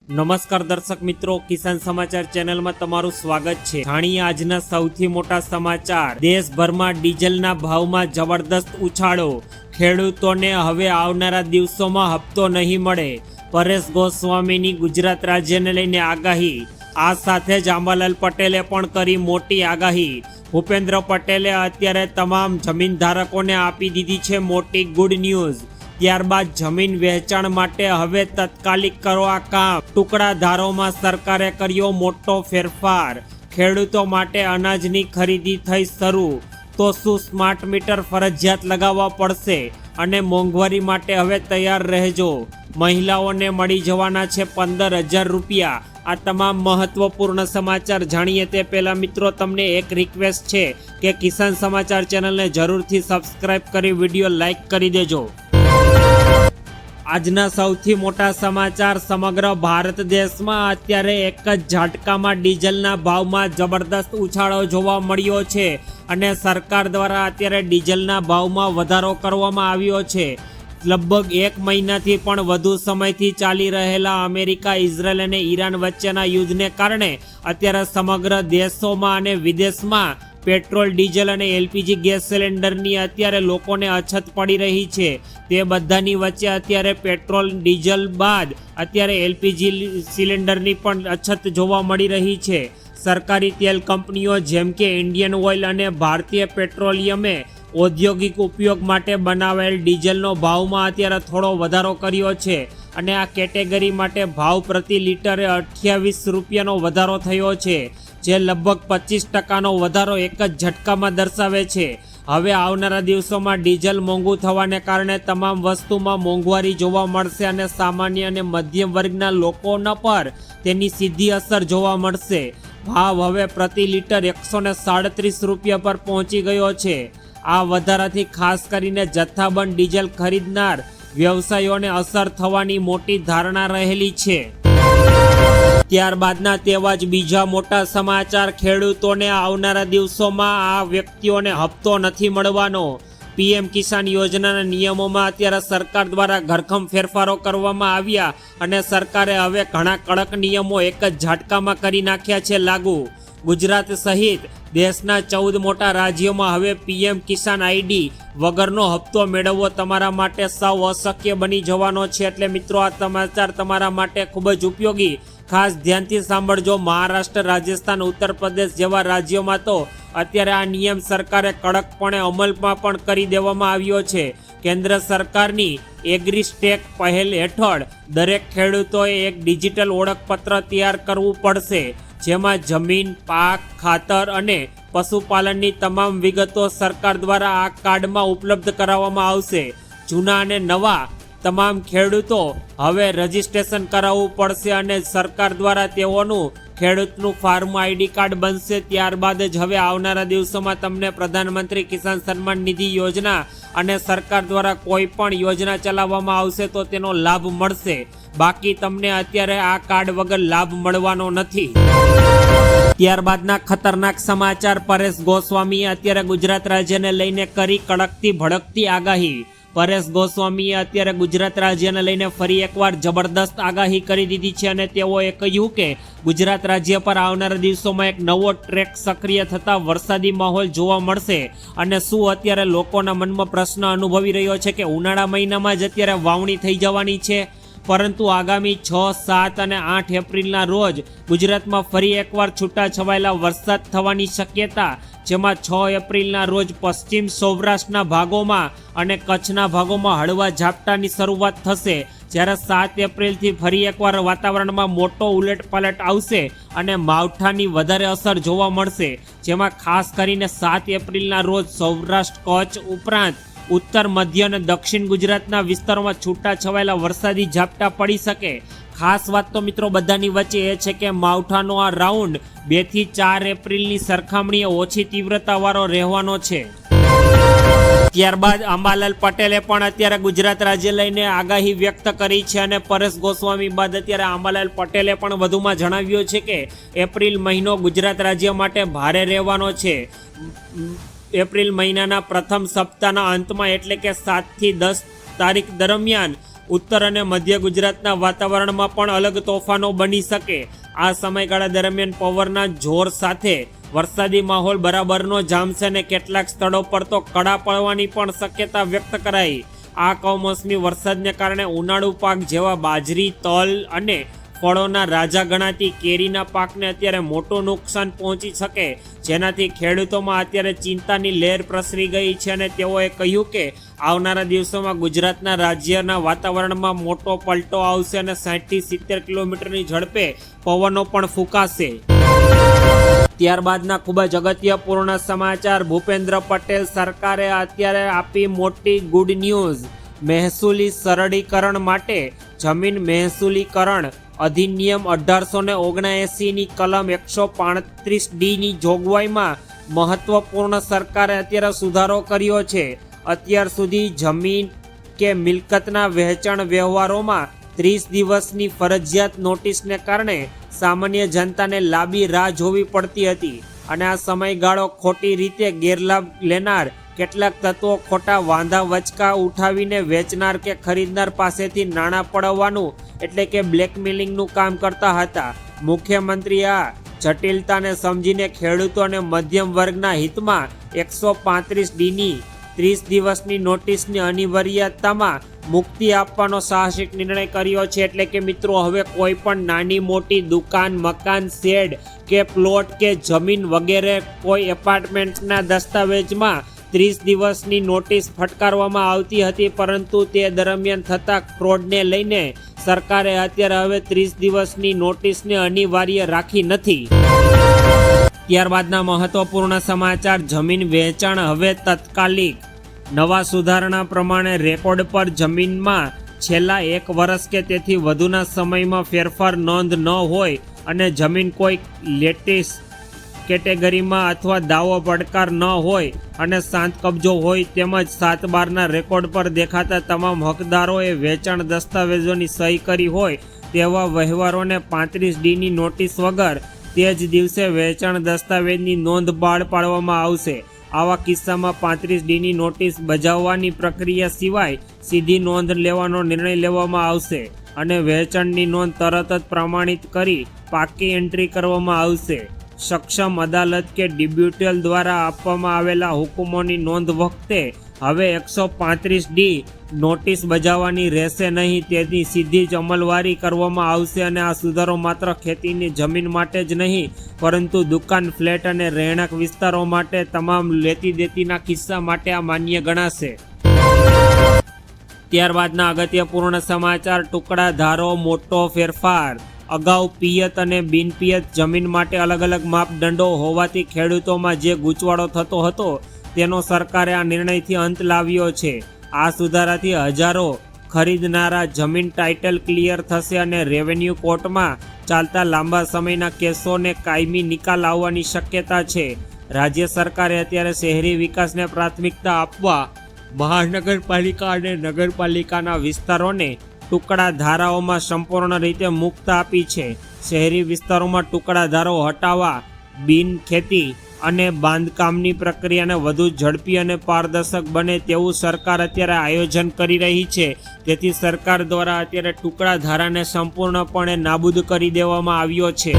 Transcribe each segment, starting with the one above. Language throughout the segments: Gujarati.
નમસ્કાર દર્શક મિત્રો, કિસાન સમાચાર ચેનલમાં તમારું સ્વાગત છે। જાણીએ આજના સૌથી મોટા સમાચાર। દેશભરમાં ડીઝલના ભાવમાં જબરદસ્ત ઉછાળો। ખેડૂતોને હવે આવનારા દિવસોમાં હપ્તો નહીં મળે। પરેશ ગોસ્વામીની ગુજરાત રાજ્યને લઈને આગાહી। આ સાથે જ અંબાલાલ પટેલે પણ કરી મોટી આગાહી। ભૂપેન્દ્ર પટેલે અત્યારે તમામ જમીન ધારકોને આપી દીધી છે મોટી ગુડ ન્યૂઝ। ત્યારબાદ જમીન વહેંચાણ માટે હવે તાત્કાલિક કરો આ કામ। ટુકડાધારોમાં સરકારે કર્યો મોટો ફેરફાર। ખેડૂતો માટે અનાજની ખરીદી થઈ શરૂ। તો શું સ્માર્ટ મીટર ફરજિયાત લગાવવા પડશે અને મોંઘવારી માટે હવે તૈયાર રહેજો। મહિલાઓને મળી જવાના છે 15,000 રૂપિયા। આ તમામ મહત્વપૂર્ણ સમાચાર જાણીએ તે પહેલાં મિત્રો, તમને એક રિક્વેસ્ટ છે કે કિસાન સમાચાર ચેનલને જરૂરથી સબસ્ક્રાઇબ કરી વિડીયો લાઇક કરી દેજો। આજના સૌથી મોટા સમાચાર। સમગ્ર ભારત દેશમાં અત્યારે એક જ ઝાટકામાં ડીઝલના ભાવમાં જબરદસ્ત ઉછાળો જોવા મળ્યો છે અને સરકાર દ્વારા અત્યારે ડીઝલના ભાવમાં વધારો કરવામાં આવ્યો છે। લગભગ 1 મહિનાથી પણ વધુ સમયથી ચાલી રહેલા અમેરિકા, ઇઝરાયલ અને ઈરાન વચ્ચેના યુદ્ધને કારણે અત્યારે સમગ્ર દેશોમાં અને વિદેશમાં પેટ્રોલ, ડીઝલ અને એલપીજી ગેસ સિલિન્ડરની અત્યારે લોકોને અછત પડી રહી છે। તે બધાની વચ્ચે અત્યારે પેટ્રોલ, ડીઝલ બાદ અત્યારે એલપીજી સિલિન્ડરની પણ અછત જોવા મળી રહી છે। સરકારી તેલ કંપનીઓ જેમ કે ઇન્ડિયન ઓઇલ અને ભારતીય પેટ્રોલિયમે ઔદ્યોગિક ઉપયોગ માટે બનાવેલ ડીઝલનો ભાવમાં અત્યારે થોડો વધારો કર્યો છે અને આ કેટેગરી માટે ભાવ પ્રતિ લીટરે 28 રૂપિયાનો વધારો થયો છે, જે લગભગ 25% વધારો એક જ ઝટકામાં દર્શાવે છે। હવે આવનારા દિવસોમાં ડીઝલ મોંઘું થવાને કારણે તમામ વસ્તુમાં મોંઘવારી જોવા મળશે અને સામાન્ય અને મધ્યમ વર્ગના લોકોના પર તેની સીધી અસર જોવા મળશે। ભાવ હવે પ્રતિ લીટર 137 રૂપિયા પર પહોંચી ગયો છે। આ વધારાથી ખાસ કરીને જથ્થાબંધ ડીઝલ ખરીદનાર વ્યવસાયોને અસર થવાની મોટી ધારણા રહેલી છે। ત્યારબાદના તેવા જ બીજા મોટા સમાચાર। ખેડૂતોને આવનારા દિવસોમાં આ વ્યક્તિઓને હપ્તો નથી મળવાનો। પીએમ કિસાન યોજનાના નિયમોમાં અત્યારે સરકાર દ્વારા ધરખમ ફેરફારો કરવામાં આવ્યા અને સરકારે હવે ઘણા કડક નિયમો એક જ ઝાટકામાં કરી નાખ્યા છે લાગુ। ગુજરાત સહિત દેશના 14 મોટા રાજ્યોમાં હવે પીએમ કિસાન આઈડી વગરનો હપ્તો મેળવવો તમારા માટે સાવ અશક્ય બની જવાનો છે। એટલે મિત્રો, આ સમાચાર તમારા માટે ખૂબ જ ઉપયોગી। ખાસ ધ્યાનથી સાંભળજો। મહારાષ્ટ્ર, રાજસ્થાન, ઉત્તર પ્રદેશ જેવા રાજ્યોમાં તો અત્યારે આ નિયમ સરકારે કડકપણે અમલમાં પણ કરી દેવામાં આવ્યો છે। કેન્દ્ર સરકારની એગ્રીસ્ટેક પહેલ હેઠળ દરેક ખેડૂતોએ એક ડિજિટલ ઓળખપત્ર તૈયાર કરવું પડશે, જેમાં જમીન, પાક, ખાતર અને પશુપાલનની તમામ વિગતો સરકાર દ્વારા આ કાર્ડમાં ઉપલબ્ધ કરાવવામાં આવશે। જૂના અને નવા તમામ ખેડૂતો હવે રજીસ્ટ્રેશન કરાવવું પડશે અને સરકાર દ્વારા તેઓનું ખેડૂતનું ફાર્મ આઈડી કાર્ડ બનશે। ત્યારબાદ જ હવે આવનારા દિવસોમાં તમને પ્રધાનમંત્રી કિસાન સન્માન નિધિ યોજના અને સરકાર દ્વારા કોઈ પણ યોજના ચલાવવામાં આવશે તો તેનો લાભ મળશે। બાકી તમને અત્યારે આ કાર્ડ વગર લાભ મળવાનો નથી। ત્યારબાદના ખતરનાક સમાચાર। પરેશ ગોસ્વામીએ અત્યારે ગુજરાત રાજ્યને લઈને કરી કડકથી ભડકતી આગાહી। પરેશ ગોસ્વામીએ અત્યારે ગુજરાત રાજ્યને લઈને ફરી એકવાર જબરદસ્ત આગાહી કરી દીધી છે અને તેઓએ કહ્યું કે ગુજરાત રાજ્ય પર આવનારા દિવસોમાં એક નવો ટ્રેક સક્રિય થતા વરસાદી માહોલ જોવા મળશે। અને શું અત્યારે લોકોના મનમાં પ્રશ્ન અનુભવી રહ્યો છે કે ઉનાળા મહિનામાં જ અત્યારે વાવણી થઈ જવાની છે, પરંતુ આગામી 6, 7 અને 8 એપ્રિલના રોજ ગુજરાતમાં ફરી એકવાર છૂટાછવાયેલા વરસાદ થવાની શક્યતા, જેમાં 6 એપ્રિલના રોજ પશ્ચિમ સૌરાષ્ટ્રના ભાગોમાં અને કચ્છના ભાગોમાં હળવા ઝાપટાની શરૂઆત થશે, જ્યારે 7 એપ્રિલથી ફરી એકવાર વાતાવરણમાં મોટો ઉલટપલટ આવશે અને માવઠાની વધારે અસર જોવા મળશે, જેમાં ખાસ કરીને 7 એપ્રિલના રોજ સૌરાષ્ટ્ર, કચ્છ ઉપરાંત ઉત્તર, મધ્ય અને દક્ષિણ ગુજરાતના વિસ્તારોમાં છૂટાછવાયેલા વરસાદી ઝાપટા પડી શકે। ખાસ વાત તો મિત્રો બધાની વચ્ચે એ છે કે માવઠાનો આ રાઉન્ડ 2 થી 4 એપ્રિલની સરખામણીએ ઓછી તીવ્રતાવાળો રહેવાનો છે। ત્યારબાદ અંબાલાલ પટેલે પણ અત્યારે ગુજરાત રાજ્ય લઈને આગાહી વ્યક્ત કરી છે અને પરેશ ગોસ્વામી બાદ અત્યારે અંબાલાલ પટેલે પણ વધુમાં જણાવ્યું છે કે એપ્રિલ મહિનો ગુજરાત રાજ્ય માટે ભારે રહેવાનો છે। એપ્રિલ મહિનાના પ્રથમ સપ્તાહના અંતમાં એટલે કે 7 થી 10 તારીખ દરમિયાન ઉત્તર અને મધ્ય ગુજરાતના વાતાવરણમાં પણ અલગ તોફાનો બની શકે. આ સમયગાળા દરમિયાન પવનના જોર સાથે વરસાદી માહોલ બરાબરનો જામશે અને કેટલાક સ્થળો પર તો કડા પડવાની પણ શક્યતા વ્યક્ત કરાઈ. આ કમોસમી વરસાદને કારણે ઉનાળુ પાક જેવા બાજરી, તલ અને ફળોના રાજા ગણાતી કેરીના પાકને અત્યારે મોટું નુકસાન પહોંચી શકે, જેનાથી ખેડૂતોમાં અત્યારે ચિંતાની લહેર પ્રસરી ગઈ છે અને તેઓએ કહ્યું કે આવનારા દિવસોમાં ગુજરાતના રાજ્યના વાતાવરણમાં મોટો પલટો આવશે અને 60 થી 70 કિલોમીટરની ઝડપે પવનો પણ ફૂંકાશે. ત્યારબાદના ખૂબ જ અગત્યપૂર્ણ સમાચાર. ભૂપેન્દ્ર પટેલ સરકારે અત્યારે આપી મોટી ગુડ ન્યૂઝ. મહેસૂલી સરળીકરણ માટે જમીન મહેસૂલીકરણ અધિનિયમ 1879ની કલમ 135D જોગવાઈમાં મહત્વપૂર્ણ સરકારે અત્યારે સુધારો કર્યો છે. અત્યાર સુધી જમીન કે મિલકતના વહેંચણ વ્યવહારોમાં 30 દિવસની ફરજિયાત નોટિસને કારણે સામાન્ય જનતાને લાંબી રાહ જોવી પડતી હતી અને આ સમયગાળો ખોટી રીતે ગેરલાભ લેનાર કેટલાક તત્વો ખોટા વાંધા વચકા ઉઠાવીને વેચનાર કે ખરીદનાર પાસેથી નાણાં પડાવવાનું એટલે કે બ્લેકમેલિંગનું કામ કરતા હતા. મુખ્યમંત્રી આ જટિલતાને સમજીને ખેડૂતો અને મધ્યમ વર્ગના હિતમાં 135Dની 30 દિવસની નોટિસની અનિવાર્યતામાં મુક્તિ આપવાનો સાહસિક નિર્ણય કર્યો છે. એટલે કે મિત્રો, હવે કોઈ પણ નાની મોટી દુકાન, મકાન, શેડ કે પ્લોટ કે જમીન વગેરે કોઈ એપાર્ટમેન્ટના દસ્તાવેજમાં 30 દિવસની નોટિસ ફટકારવામાં આવતી હતી, પરંતુ તે દરમિયાન થતા ફ્રોડને લઈને સરકારે અત્યારે હવે 30 દિવસની નોટિસને અનિવાર્ય રાખી નથી. ત્યારબાદના મહત્વપૂર્ણ સમાચાર. જમીન વેચાણ હવે તાત્કાલિક. નવા સુધારણા પ્રમાણે રેકોર્ડ પર જમીનમાં છેલ્લા 1 વર્ષ કે તેથી વધુના સમયમાં ફેરફાર નોંધ ન હોય અને જમીન કોઈ લેટેસ્ટ કેટેગરીમાં અથવા દાવો પડકાર ન હોય અને શાંત કબજો હોય તેમજ 7/12ના રેકોર્ડ પર દેખાતા તમામ હકદારોએ વેચાણ દસ્તાવેજોની સહી કરી હોય તેવા વહેવારોને 35Dની નોટિસ વગર તે જ દિવસે વેચાણ દસ્તાવેજની નોંધ બહાર પાડવામાં આવશે. આવા કિસ્સામાં 35Dની નોટિસ બજાવવાની પ્રક્રિયા સિવાય સીધી નોંધ લેવાનો નિર્ણય લેવામાં આવશે અને વેચાણની નોંધ તરત જ પ્રમાણિત કરી પાકી એન્ટ્રી કરવામાં આવશે. સક્ષમ અદાલત કે ટ્રિબ્યુનલ દ્વારા આપવામાં આવેલા હુકમોની નોંધ વખતે હવે 135D નોટિસ બજાવવાની રહેશે નહીં, તેની સીધી જ અમલવારી કરવામાં આવશે અને આ સુધારો માત્ર ખેતીની જમીન માટે જ નહીં પરંતુ દુકાન, ફ્લેટ અને રહેણાંક વિસ્તારો માટે તમામ લેતી દેતીના કિસ્સા માટે આ માન્ય ગણાશે. ત્યારબાદના અગત્યપૂર્ણ સમાચાર. ટુકડા ધારો મોટો ફેરફાર. અગાઉ પિયત અને બિનપિયત જમીન માટે અલગ અલગ માપદંડો હોવાથી ખેડૂતોમાં જે ગૂંચવાડો થતો હતો તેનો સરકારે આ નિર્ણયથી અંત લાવ્યો છે. આ સુધારાથી હજારો ખરીદનારા જમીન ટાઇટલ ક્લિયર થશે અને રેવન્યુ કોર્ટમાં ચાલતા લાંબા સમયના કેસોને કાયમી નિકાલ આવવાની શક્યતા છે. રાજ્ય સરકારે અત્યારે શહેરી વિકાસને પ્રાથમિકતા આપવા મહાનગરપાલિકા અને નગરપાલિકાના વિસ્તારોને ટુકડા ધારાઓમાં સંપૂર્ણ રીતે મુક્ત આપી છે. શહેરી વિસ્તારોમાં ટુકડા ધારો હટાવવા બિન ખેતી અને બાંધકામની પ્રક્રિયાને વધુ ઝડપી અને પારદર્શક બને તેવું સરકાર અત્યારે આયોજન કરી રહી છે. તેથી સરકાર દ્વારા અત્યારે ટુકડા ધારાને સંપૂર્ણપણે નાબૂદ કરી દેવામાં આવ્યો છે.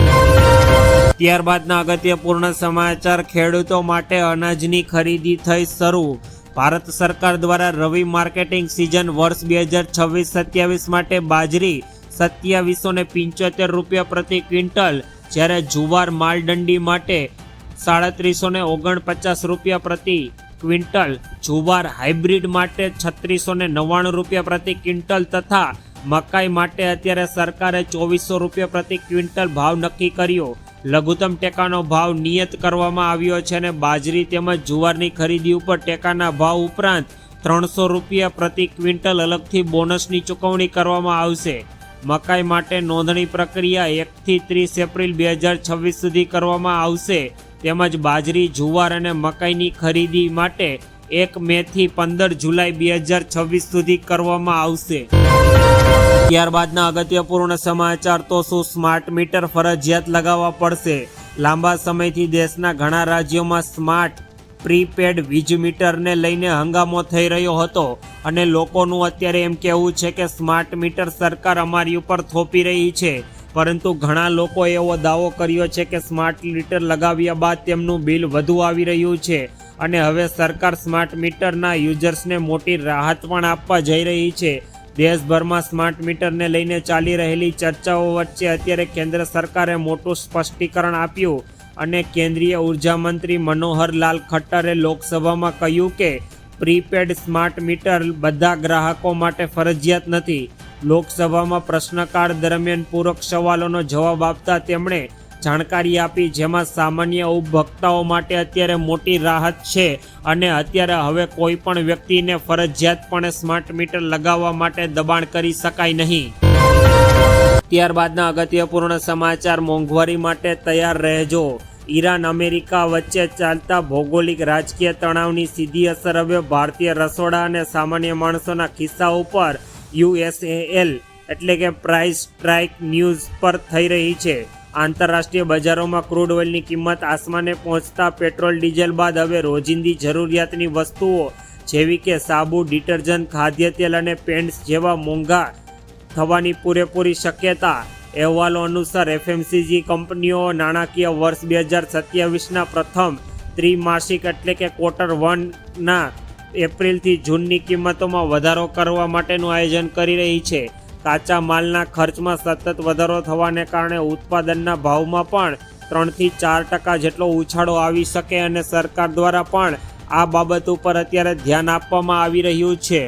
ત્યારબાદના અગત્યપૂર્ણ સમાચાર. ખેડૂતો માટે અનાજની ખરીદી થઈ શરૂ. ભારત સરકાર દ્વારા રવિ માર્કેટિંગ સિઝન વર્ષ 2026-27 માટે બાજરી 2775 રૂપિયા પ્રતિ ક્વિન્ટલ, જ્યારે જુવાર માલદંડી માટે 3749 રૂપિયા પ્રતિ ક્વિન્ટલ, જુવાર હાઇબ્રિડ માટે 3699 રૂપિયા પ્રતિ ક્વિન્ટલ તથા મકાઈ માટે અત્યારે સરકારે 2400 રૂપિયા પ્રતિ ક્વિન્ટલ ભાવ નક્કી કર્યો. લઘુત્તમ ટેકાનો ભાવ નિયત કરવામાં આવ્યો છે અને બાજરી તેમજ જુવારની ખરીદી ઉપર ટેકાના ભાવ ઉપરાંત 300 રૂપિયા પ્રતિ ક્વિન્ટલ અલગથી બોનસની ચૂકવણી કરવામાં આવશે. મકાઈ માટે નોંધણી પ્રક્રિયા 1 થી 30 એપ્રિલ 2026 સુધી કરવામાં આવશે તેમજ બાજરી, જુવાર અને મકાઈની ખરીદી માટે 1 મે થી 15 જુલાઈ 2026 સુધી કરવામાં આવશે. ત્યારબાદના અગત્યપૂર્ણ સમાચાર. તો શું સ્માર્ટ મીટર ફરજિયાત લગાવવા પડશે? લાંબા સમયથી દેશના ઘણા રાજ્યોમાં સ્માર્ટ પ્રીપેડ વીજ મીટરને લઈને હંગામો થઈ રહ્યો હતો અને લોકોનું અત્યારે એમ કહેવું છે કે સ્માર્ટ મીટર સરકાર અમારી ઉપર થોપી રહી છે, પરંતુ ઘણા લોકોએ એવો દાવો કર્યો છે કે સ્માર્ટ મીટર લગાવ્યા બાદ તેમનું બિલ વધુ આવી રહ્યું છે અને હવે સરકાર સ્માર્ટ મીટરના યુઝર્સને મોટી રાહત પણ આપવા જઈ રહી છે. દેશભરમાં સ્માર્ટ મીટરને લઈને ચાલી રહેલી ચર્ચાઓ વચ્ચે અત્યારે કેન્દ્ર સરકારે મોટું સ્પષ્ટીકરણ આપ્યું અને કેન્દ્રીય ઉર્જા મંત્રી મનોહર લાલ ખટ્ટરે લોકસભામાં કહ્યું કે પ્રીપેડ સ્માર્ટ મીટર બધા ગ્રાહકો માટે ફરજિયાત નથી. લોકસભામાં પ્રશ્નકાળ દરમિયાન પૂરક સવાલોનો જવાબ આપતા તેમણે જાણકારી આપી, જેમાં સામાન્ય ઉપભોક્તાઓ માટે અત્યારે મોટી રાહત છે અને અત્યારે હવે કોઈ પણ વ્યક્તિને ફરજિયાતપણે સ્માર્ટ મીટર લગાવવા માટે દબાણ કરી શકાય નહીં. ત્યારબાદના અગત્યપૂર્ણ સમાચાર, મોંઘવારી માટે તૈયાર રહેજો. ઈરાન અમેરિકા વચ્ચે ચાલતા ભૌગોલિક રાજકીય તણાવની સીધી અસર હવે ભારતીય રસોડા અને સામાન્ય માણસોના ખિસ્સા ઉપર USAL એટલે કે પ્રાઇસ સ્ટ્રાઇક ન્યૂઝ પર થઈ રહી છે. આંતરરાષ્ટ્રીય બજારોમાં ક્રૂડ ઓઇલની કિંમત આસમાને પહોંચતા પેટ્રોલ ડીઝલ બાદ હવે રોજિંદી જરૂરિયાતની વસ્તુઓ જેવી કે સાબુ, ડિટર્જન્ટ, ખાદ્ય તેલ અને પેન્ટ્સ જેવા મોંઘા થવાની પૂરેપૂરી શક્યતા. અહેવાલો અનુસાર FMCG કંપનીઓ નાણાકીય વર્ષ 2027ના પ્રથમ ત્રિમાસિક એટલે કે Q1ના એપ્રિલથી જૂનની કિંમતોમાં વધારો કરવા માટેનું આયોજન કરી રહી છે. કાચા માલના ખર્ચમાં સતત વધારો થવાને કારણે ઉત્પાદનના ભાવમાં પણ 3થી 4% જેટલો ઉછાળો આવી શકે અને સરકાર દ્વારા પણ આ બાબત ઉપર અત્યારે ધ્યાન આપવામાં આવી રહ્યું છે.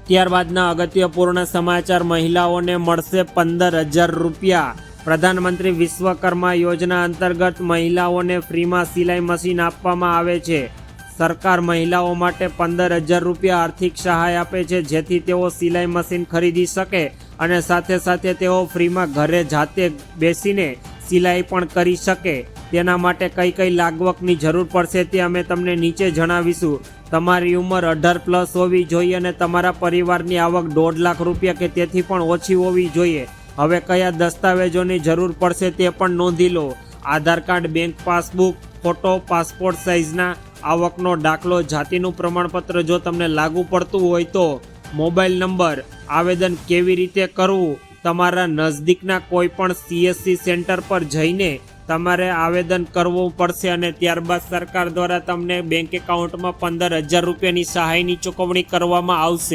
ત્યારબાદના અગત્યપૂર્ણ સમાચાર, મહિલાઓને મળશે 15,000 રૂપિયા. પ્રધાનમંત્રી વિશ્વકર્મા યોજના અંતર્ગત મહિલાઓને ફ્રીમાં સિલાઈ મશીન આપવામાં આવે છે. સરકાર મહિલાઓ માટે 15,000 રૂપિયા આર્થિક સહાય આપે છે, જેથી તેઓ સિલાઈ મશીન ખરીદી શકે અને સાથે સાથે તેઓ ફ્રીમાં ઘરે જાતે બેસીને સિલાઈ પણ કરી શકે. તેના માટે કઈ કઈ લાગવકની જરૂર પડશે તે અમે તમને નીચે જણાવીશું. તમારી ઉંમર 18+ હોવી જોઈએ અને તમારા પરિવારની આવક 1.5 લાખ રૂપિયા કે તેથી પણ ઓછી હોવી જોઈએ. હવે કયા દસ્તાવેજોની જરૂર પડશે તે પણ નોંધી લો. Aadhaar card, bank passbook, photo, passport સાઇઝના આવકનો દાખલો, જાતિનું પ્રમાણપત્ર જો તમને લાગુ પડતું હોય તો, મોબાઈલ નંબર. આવેદન કેવી રીતે કરવું? તમારા નજદીકના કોઈ પણ CSC સેન્ટર પર જઈને તમારે આવેદન કરવું પડશે અને ત્યારબાદ સરકાર દ્વારા તમને બેંક એકાઉન્ટમાં 15,000 રૂપિયાની સહાયની ચૂકવણી કરવામાં આવશે.